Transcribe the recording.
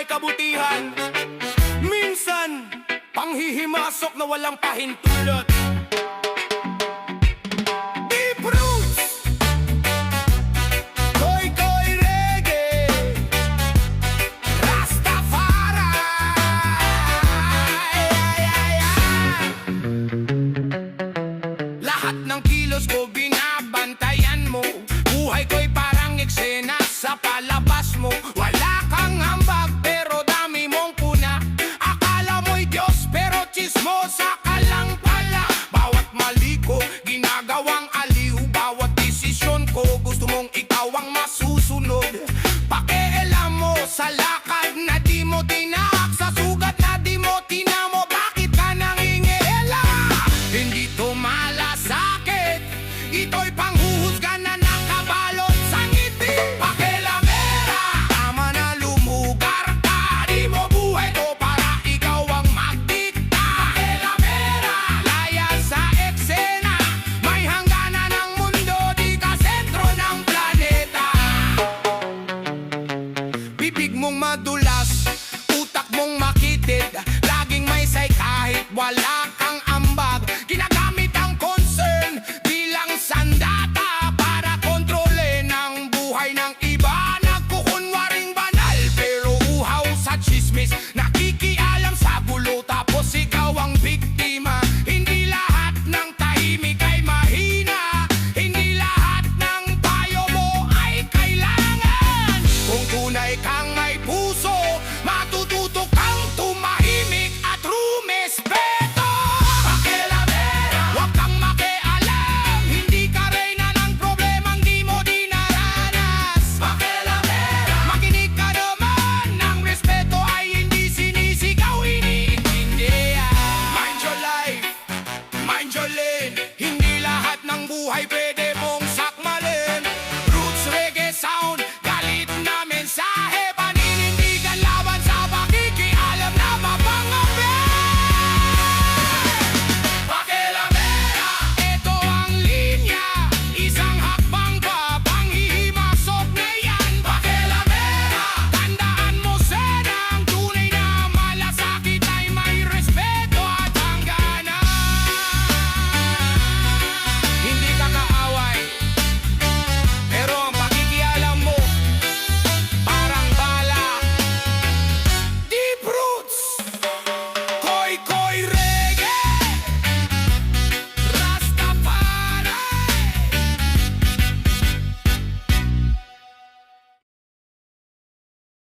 may kabutihan. Minsan, panghihimasok na walang pahintulot. Deep roots, koy-koy reggae, Rastafari. Lahat ng kilos ko binabantayan mo. Buhay ko'y parang eksena sa palabas mo. Wala kang hambag pero dami mong puna. Akala mo'y Diyos pero chismosa ka lang pala. Bawat mali ko ginagawang aliw. Bawat desisyon ko gusto mong ikaw ang masusunod. Pakialam mo sa lakad na di mo tinahak, sa sugat na di mo tinamo. Bakit ka nangingiela? Hindi to malasakit, ito'y panghuhusga na nakabalot sa ngiti. Pakilamera, tama na lumugar ka. Di mo buhay to para ikaw ang magdikta. Pakilamera, laya sa eksena. May hangganan ng mundo, di ka sentro ng planeta. Bibig mong madulas, utak mong makitid. Laging may say kahit wala kang ambag. Ginagamit ang concern bilang sandata para kontrolin ang buhay ng iba. Nagkukunwaring banal pero uhaw sa chismis. Nakikialam sa gulo tapos ikaw ang biktima. Hindi lahat ng tahimik ay mahina. Hindi lahat ng payo mo ay kailangan. Kung tunay kang may puso, matututo kang tumahimik at rumespeto. Pakialamera, huwag kang makialam. Hindi ka reyna ng problemang di mo dinaranas. Pakialamera, makinig ka naman. Ang respeto ay hindi sinisigaw, iniintindihan. Mind your life, mind your lane. Hindi lahat ng buhay pwede